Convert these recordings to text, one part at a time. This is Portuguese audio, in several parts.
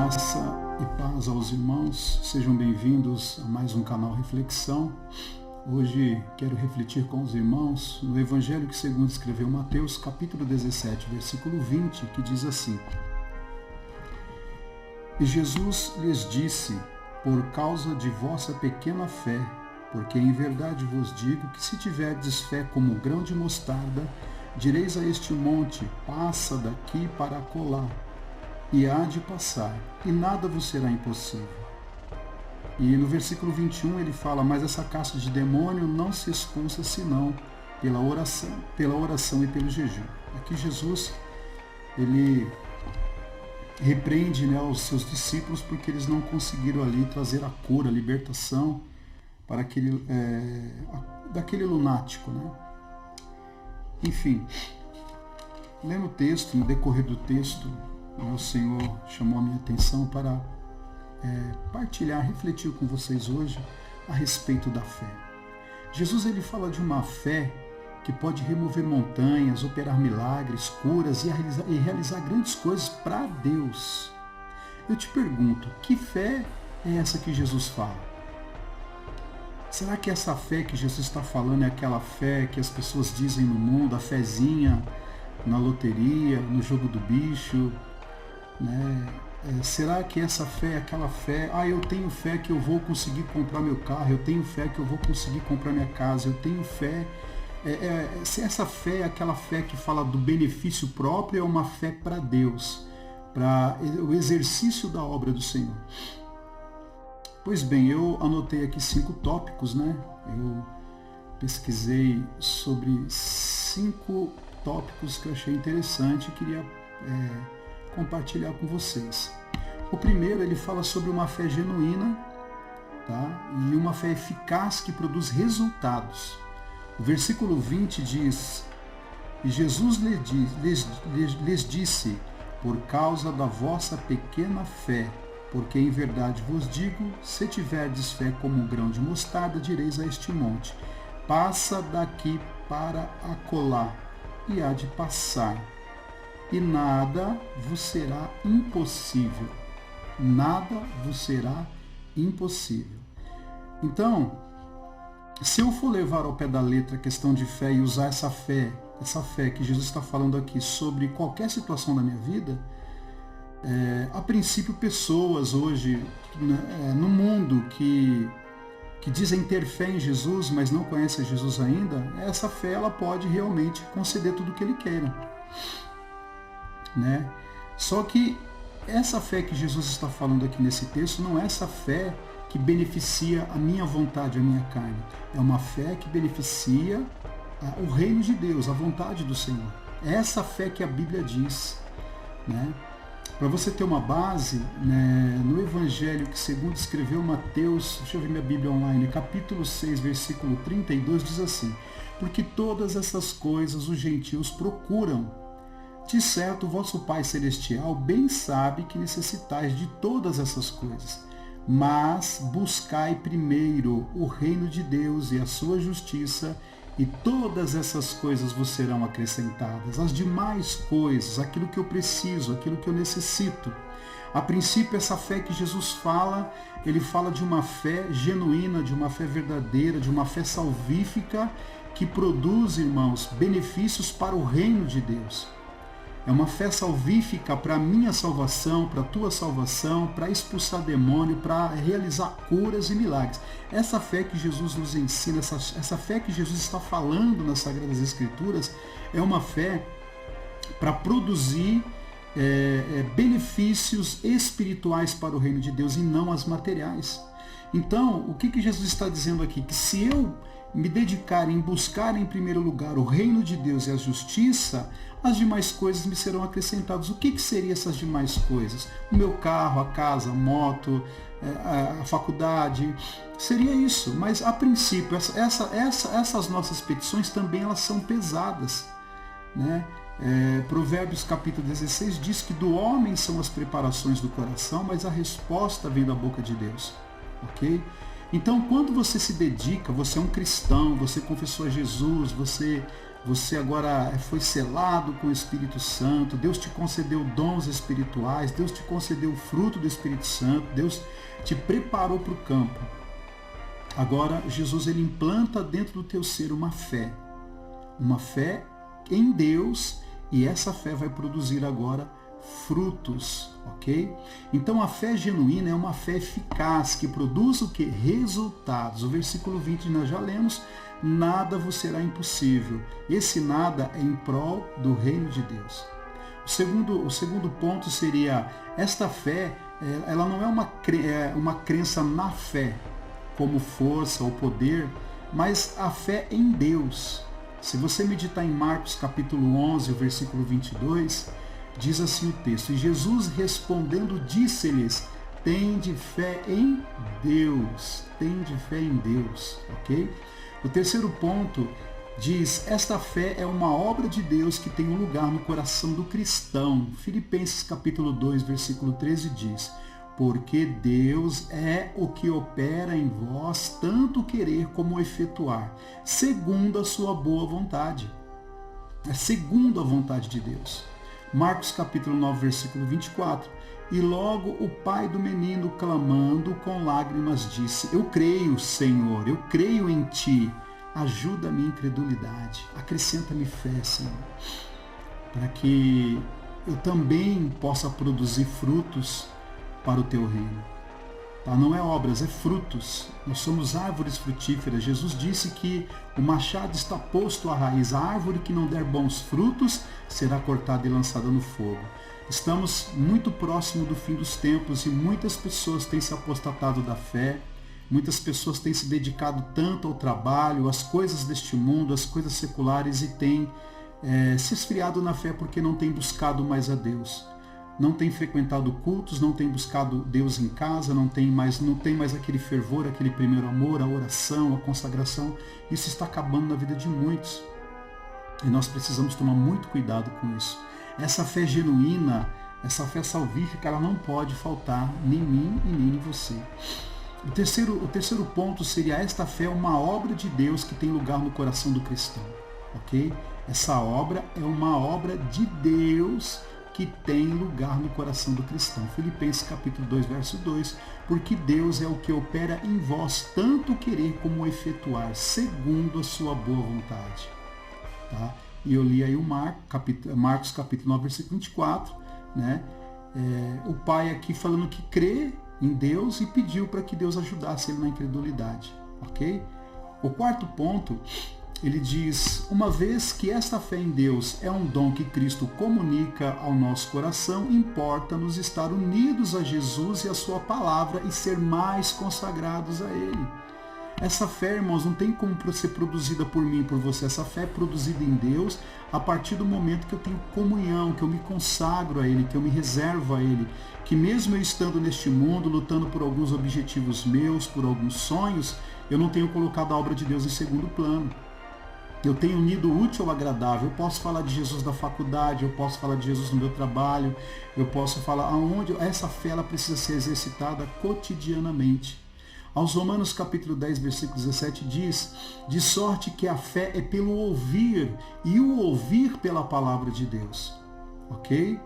Graça e paz aos irmãos, sejam bem-vindos a mais um canal Reflexão. Hoje quero refletir com os irmãos no Evangelho que segundo escreveu Mateus, capítulo 17, versículo 20, que diz assim: E Jesus lhes disse, por causa de vossa pequena fé, porque em verdade vos digo que se tiverdes fé como um grão de mostarda, direis a este monte, passa daqui para acolá, e há de passar, e nada vos será impossível. E no versículo 21 ele fala, mas essa casta de demônio não se expulsa senão pela oração e pelo jejum. Aqui Jesus, ele repreende, os seus discípulos porque eles não conseguiram ali trazer a cura, a libertação para daquele lunático, Enfim, lendo o texto, no decorrer do texto, o Senhor chamou a minha atenção para partilhar, refletir com vocês hoje a respeito da fé. Jesus ele fala de uma fé que pode remover montanhas, operar milagres, curas e realizar grandes coisas para Deus. Eu te pergunto, que fé é essa que Jesus fala? Será que essa fé que Jesus está falando é aquela fé que as pessoas dizem no mundo, a fezinha na loteria, no jogo do bicho, Será que essa fé é aquela fé, eu tenho fé que eu vou conseguir comprar meu carro, eu tenho fé que eu vou conseguir comprar minha casa, eu tenho fé, se essa fé é aquela fé que fala do benefício próprio, é uma fé para Deus, para o exercício da obra do Senhor. Pois bem, eu anotei aqui 5 tópicos, Eu pesquisei sobre 5 tópicos que eu achei interessante e queria compartilhar com vocês. O primeiro, ele fala sobre uma fé genuína, e uma fé eficaz que produz resultados. O versículo 20 diz, e Jesus lhes disse, por causa da vossa pequena fé, porque em verdade vos digo, se tiverdes fé como um grão de mostarda, direis a este monte, passa daqui para acolá, e há de passar, e nada vos será impossível. Nada vos será impossível. Então, se eu for levar ao pé da letra a questão de fé e usar essa fé que Jesus está falando aqui sobre qualquer situação da minha vida, a princípio pessoas hoje no mundo que dizem ter fé em Jesus, mas não conhecem Jesus ainda, essa fé ela pode realmente conceder tudo o que ele queira. Só que essa fé que Jesus está falando aqui nesse texto não é essa fé que beneficia a minha vontade, a minha carne. É uma fé que beneficia o reino de Deus, a vontade do Senhor. É essa fé que a Bíblia diz. Para você ter uma base, no Evangelho que segundo escreveu Mateus, deixa eu ver minha Bíblia online, capítulo 6, versículo 32, diz assim, porque todas essas coisas os gentios procuram. De certo, o vosso Pai Celestial bem sabe que necessitais de todas essas coisas. Mas buscai primeiro o reino de Deus e a sua justiça, e todas essas coisas vos serão acrescentadas. As demais coisas, aquilo que eu preciso, aquilo que eu necessito. A princípio, essa fé que Jesus fala, ele fala de uma fé genuína, de uma fé verdadeira, de uma fé salvífica, que produz, irmãos, benefícios para o reino de Deus. É uma fé salvífica para a minha salvação, para a tua salvação, para expulsar demônio, para realizar curas e milagres. Essa fé que Jesus nos ensina, essa fé que Jesus está falando nas Sagradas Escrituras, é uma fé para produzir benefícios espirituais para o reino de Deus e não as materiais. Então, o que Jesus está dizendo aqui? Que se eu me dedicar em buscar em primeiro lugar o reino de Deus e a justiça, as demais coisas me serão acrescentadas. O que seriam essas demais coisas? O meu carro, a casa, a moto, a faculdade, seria isso. Mas a princípio, essas nossas petições também elas são pesadas. Provérbios capítulo 16 diz que do homem são as preparações do coração, mas a resposta vem da boca de Deus. Ok? Então, quando você se dedica, você é um cristão, você confessou a Jesus, você você agora foi selado com o Espírito Santo, Deus te concedeu dons espirituais, Deus te concedeu o fruto do Espírito Santo, Deus te preparou para o campo. Agora, Jesus ele implanta dentro do teu ser uma fé em Deus, e essa fé vai produzir agora frutos, ok? Então a fé genuína é uma fé eficaz, que produz o que? Resultados. O versículo 20 nós já lemos, nada vos será impossível. Esse nada é em prol do reino de Deus. O segundo ponto seria, esta fé, ela não é uma crença na fé, como força ou poder, mas a fé em Deus. Se você meditar em Marcos capítulo 11, o versículo 22, diz assim o texto: e Jesus respondendo disse-lhes, tende fé em Deus, tende fé em Deus, ok? O terceiro ponto diz, esta fé é uma obra de Deus que tem um lugar no coração do cristão. Filipenses capítulo 2, versículo 13 diz, porque Deus é o que opera em vós, tanto querer como efetuar, segundo a sua boa vontade. É segundo a vontade de Deus. Marcos capítulo 9, versículo 24. E logo o pai do menino, clamando com lágrimas, disse, eu creio, Senhor, eu creio em ti, ajuda a minha incredulidade, acrescenta-me fé, Senhor, para que eu também possa produzir frutos para o teu reino. Tá? Não é obras, é frutos. Nós somos árvores frutíferas. Jesus disse que o machado está posto à raiz. A árvore que não der bons frutos será cortada e lançada no fogo. Estamos muito próximo do fim dos tempos e muitas pessoas têm se apostatado da fé. Muitas pessoas têm se dedicado tanto ao trabalho, às coisas deste mundo, às coisas seculares e têm se esfriado na fé porque não têm buscado mais a Deus. Não tem frequentado cultos, não tem buscado Deus em casa, não tem mais aquele fervor, aquele primeiro amor, a oração, a consagração. Isso está acabando na vida de muitos. E nós precisamos tomar muito cuidado com isso. Essa fé genuína, essa fé salvífica, ela não pode faltar nem em mim e nem em você. O terceiro ponto seria, esta fé é uma obra de Deus que tem lugar no coração do cristão. Ok? Essa obra é uma obra de Deus que tem lugar no coração do cristão. Filipenses capítulo 2, verso 2, porque Deus é o que opera em vós tanto querer como efetuar, segundo a sua boa vontade. Tá? E eu li aí o Marcos capítulo 9, versículo 24, né? O pai aqui falando que crê em Deus e pediu para que Deus ajudasse ele na incredulidade. Ok? O quarto ponto, ele diz, uma vez que esta fé em Deus é um dom que Cristo comunica ao nosso coração, importa-nos estar unidos a Jesus e a sua palavra e ser mais consagrados a Ele. Essa fé, irmãos, não tem como ser produzida por mim e por você. Essa fé é produzida em Deus a partir do momento que eu tenho comunhão, que eu me consagro a Ele, que eu me reservo a Ele. Que mesmo eu estando neste mundo, lutando por alguns objetivos meus, por alguns sonhos, eu não tenho colocado a obra de Deus em segundo plano. Eu tenho unido o útil ao agradável. Eu posso falar de Jesus na faculdade, eu posso falar de Jesus no meu trabalho, eu posso falar aonde essa fé ela precisa ser exercitada cotidianamente. Aos Romanos capítulo 10, versículo 17 diz, de sorte que a fé é pelo ouvir, e o ouvir pela palavra de Deus. Ok?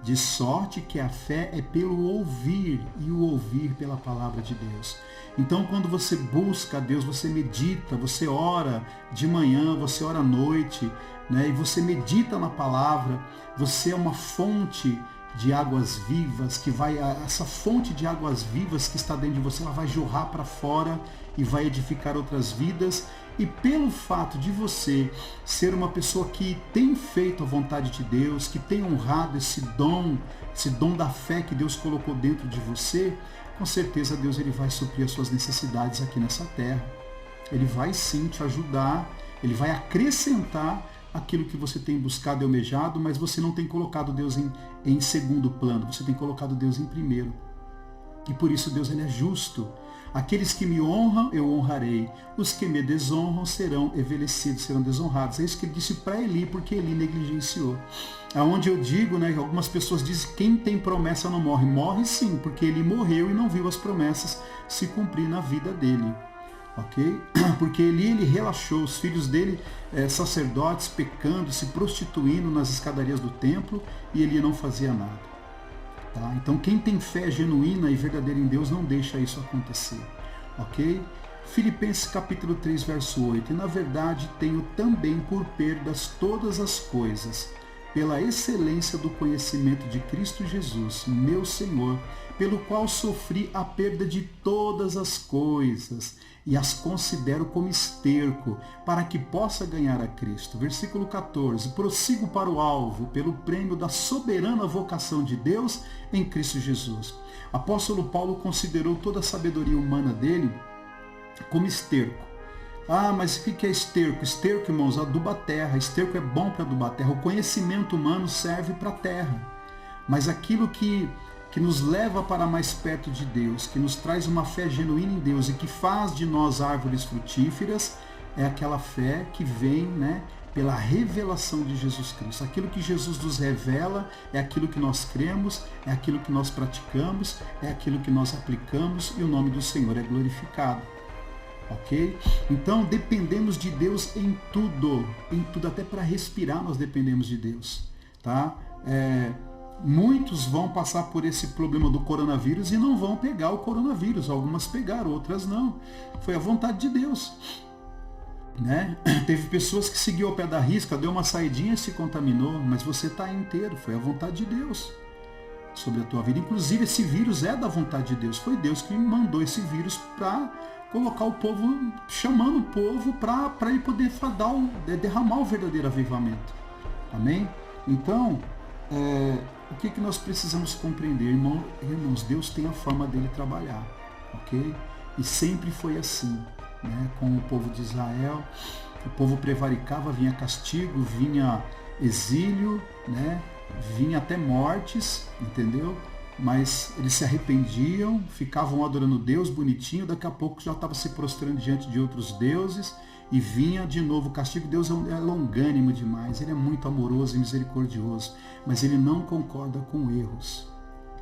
De sorte que a fé é pelo ouvir, e o ouvir pela palavra de Deus. Então, quando você busca a Deus, você medita, você ora de manhã, você ora à noite, né? E você medita na palavra, você é uma fonte de águas vivas, essa fonte de águas vivas que está dentro de você, ela vai jorrar para fora e vai edificar outras vidas. E pelo fato de você ser uma pessoa que tem feito a vontade de Deus, que tem honrado esse dom da fé que Deus colocou dentro de você, com certeza Deus ele vai suprir as suas necessidades aqui nessa terra. Ele vai sim te ajudar, ele vai acrescentar aquilo que você tem buscado e almejado, mas você não tem colocado Deus em segundo plano, você tem colocado Deus em primeiro. E por isso Deus ele é justo. Aqueles que me honram, eu honrarei. Os que me desonram serão envelhecidos, serão desonrados. É isso que ele disse para Eli, porque Eli negligenciou. Aonde eu digo, né, algumas pessoas dizem que quem tem promessa não morre. Morre sim, porque ele morreu e não viu as promessas se cumprir na vida dele. ok? Porque ele relaxou, os filhos dele, sacerdotes, pecando, se prostituindo nas escadarias do templo, e ele não fazia nada. Tá? Então quem tem fé genuína e verdadeira em Deus não deixa isso acontecer, ok? Filipenses capítulo 3, verso 8. E na verdade tenho também por perdas todas as coisas, pela excelência do conhecimento de Cristo Jesus, meu Senhor, pelo qual sofri a perda de todas as coisas e as considero como esterco, para que possa ganhar a Cristo. Versículo 14. Prossigo para o alvo, pelo prêmio da soberana vocação de Deus em Cristo Jesus. Apóstolo Paulo considerou toda a sabedoria humana dele como esterco. Ah, mas o que é esterco? Esterco, irmãos, aduba a terra. Esterco é bom para adubar a terra. O conhecimento humano serve para a terra. Mas aquilo que nos leva para mais perto de Deus, que nos traz uma fé genuína em Deus e que faz de nós árvores frutíferas, é aquela fé que vem, pela revelação de Jesus Cristo. Aquilo que Jesus nos revela é aquilo que nós cremos, é aquilo que nós praticamos, é aquilo que nós aplicamos e o nome do Senhor é glorificado. Ok? Então dependemos de Deus em tudo, até para respirar nós dependemos de Deus. Tá? Muitos vão passar por esse problema do coronavírus e não vão pegar o coronavírus. Algumas pegaram, outras não. Foi a vontade de Deus. Teve pessoas que seguiu ao pé da risca, deu uma saidinha e se contaminou, mas você está inteiro, foi a vontade de Deus sobre a tua vida. Inclusive esse vírus é da vontade de Deus, foi Deus que mandou esse vírus para colocar o povo, chamando o povo para ele poder derramar o verdadeiro avivamento. Amém? Então, o que nós precisamos compreender, irmãos? Deus tem a forma dele trabalhar, ok? E sempre foi assim. Com o povo de Israel, o povo prevaricava, vinha castigo, vinha exílio, vinha até mortes, entendeu? Mas eles se arrependiam, ficavam adorando Deus bonitinho, daqui a pouco já estava se prostrando diante de outros deuses e vinha de novo o castigo. Deus é longânimo demais, ele é muito amoroso e misericordioso, mas ele não concorda com erros.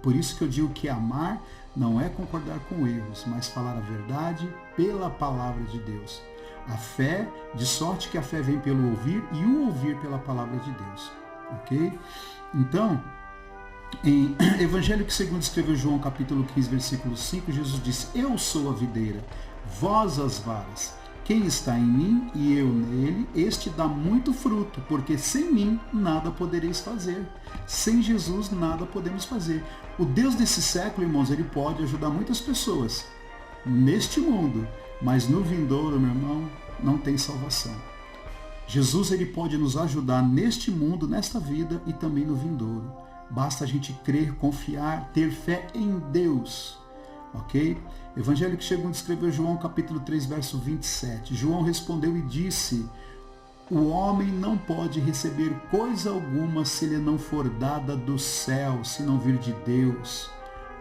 Por isso que eu digo que amar não é concordar com erros, mas falar a verdade pela palavra de Deus. A fé, de sorte que a fé vem pelo ouvir e o ouvir pela palavra de Deus. Ok? Então, em Evangelho que segundo escreveu João, capítulo 15, versículo 5, Jesus disse: Eu sou a videira, vós as varas. Quem está em mim e eu nele, este dá muito fruto, porque sem mim nada podereis fazer. Sem Jesus nada podemos fazer. O Deus desse século, irmãos, ele pode ajudar muitas pessoas neste mundo, mas no vindouro, meu irmão, não tem salvação. Jesus, ele pode nos ajudar neste mundo, nesta vida e também no vindouro. Basta a gente crer, confiar, ter fé em Deus. Ok? Evangelho que segundo escreveu João, capítulo 3, verso 27. João respondeu e disse: O homem não pode receber coisa alguma se lhe não for dada do céu, se não vir de Deus.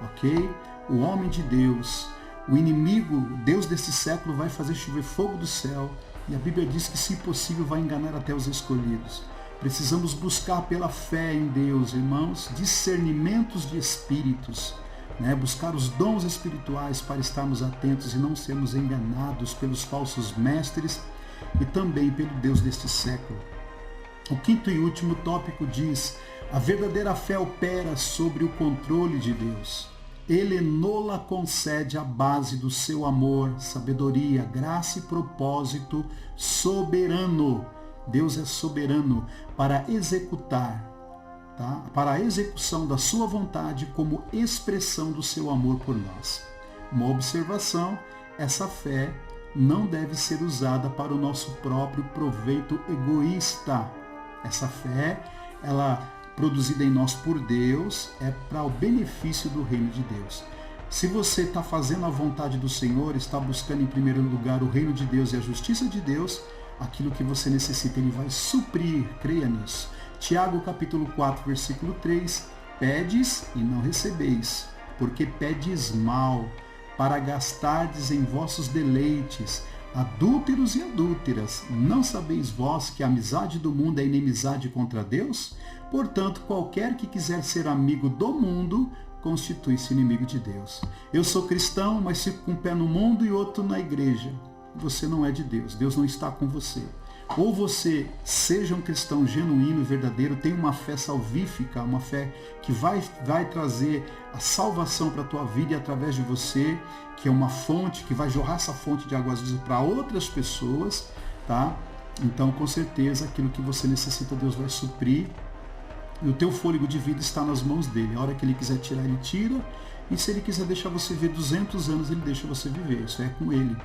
Ok? O homem de Deus, o inimigo, Deus desse século, vai fazer chover fogo do céu, e a Bíblia diz que, se possível, vai enganar até os escolhidos. Precisamos buscar pela fé em Deus, irmãos, discernimentos de espíritos, buscar os dons espirituais para estarmos atentos e não sermos enganados pelos falsos mestres e também pelo Deus deste século. O quinto e último tópico diz: a verdadeira fé opera sobre o controle de Deus. Ele nola concede a base do seu amor, sabedoria, graça e propósito soberano. Deus é soberano para executar, para a execução da sua vontade como expressão do seu amor por nós. Uma observação: essa fé não deve ser usada para o nosso próprio proveito egoísta. Essa fé, ela produzida em nós por Deus, é para o benefício do reino de Deus. Se você está fazendo a vontade do Senhor, está buscando em primeiro lugar o reino de Deus e a justiça de Deus, aquilo que você necessita, Ele vai suprir, creia nisso. Tiago capítulo 4, versículo 3, pedes e não recebeis, porque pedes mal, para gastardes em vossos deleites. Adúlteros e adúlteras, não sabeis vós que a amizade do mundo é inimizade contra Deus? Portanto, qualquer que quiser ser amigo do mundo, constitui-se inimigo de Deus. Eu sou cristão, mas fico com um pé no mundo e outro na igreja. você não é de Deus. Deus não está com você. Ou você seja um cristão genuíno e verdadeiro, tem uma fé salvífica, uma fé que vai trazer a salvação para a tua vida e através de você, que é uma fonte, que vai jorrar essa fonte de águas vivas para outras pessoas, tá? Então, com certeza, aquilo que você necessita, Deus vai suprir. E o teu fôlego de vida está nas mãos dele. A hora que ele quiser tirar, ele tira. E se ele quiser deixar você viver 200 anos, ele deixa você viver. Isso é com ele.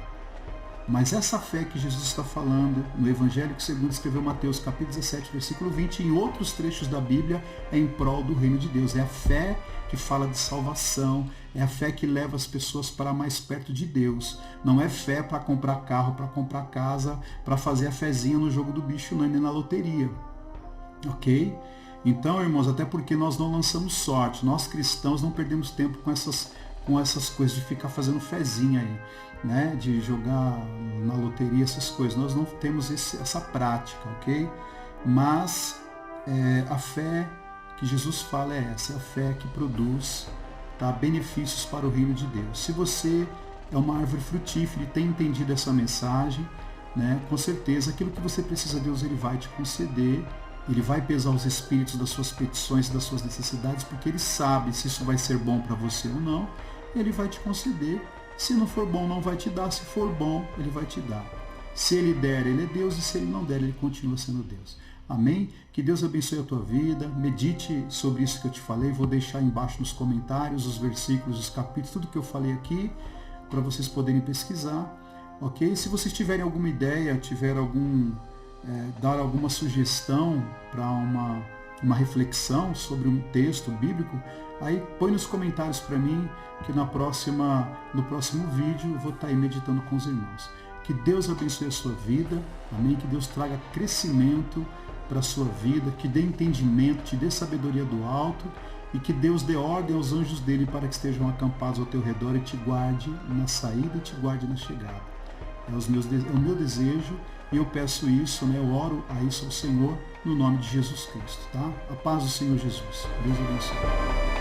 Mas essa fé que Jesus está falando no Evangelho que segundo escreveu Mateus capítulo 17, versículo 20, e em outros trechos da Bíblia, é em prol do reino de Deus. É a fé que fala de salvação, é a fé que leva as pessoas para mais perto de Deus. Não é fé para comprar carro, para comprar casa, para fazer a fezinha no jogo do bicho, nem na loteria. Ok? Então, irmãos, até porque nós não lançamos sorte, nós cristãos não perdemos tempo com essas coisas de ficar fazendo fezinha aí, né? De jogar na loteria, essas coisas. Nós não temos essa prática, ok? Mas a fé que Jesus fala é essa, é a fé que produz, tá, benefícios para o reino de Deus. Se você é uma árvore frutífera e tem entendido essa mensagem, né, com certeza aquilo que você precisa, Deus ele vai te conceder. Ele vai pesar os espíritos das suas petições, das suas necessidades, porque ele sabe se isso vai ser bom para você ou não. Ele vai te conceder. Se não for bom, não vai te dar. Se for bom, ele vai te dar. Se ele der, ele é Deus. E se ele não der, ele continua sendo Deus. Amém? Que Deus abençoe a tua vida. Medite sobre isso que eu te falei. Vou deixar embaixo nos comentários os versículos, os capítulos, tudo que eu falei aqui, para vocês poderem pesquisar. Ok? Se vocês tiverem alguma ideia, dar alguma sugestão para uma reflexão sobre um texto bíblico, aí põe nos comentários para mim, que no próximo vídeo eu vou estar aí meditando com os irmãos. Que Deus abençoe a sua vida, amém? Que Deus traga crescimento para a sua vida, que dê entendimento, te dê sabedoria do alto e que Deus dê ordem aos anjos dele para que estejam acampados ao teu redor e te guarde na saída e te guarde na chegada. É o meu desejo e eu peço isso, né? Eu oro a isso ao Senhor no nome de Jesus Cristo, tá? A paz do Senhor Jesus. Deus abençoe.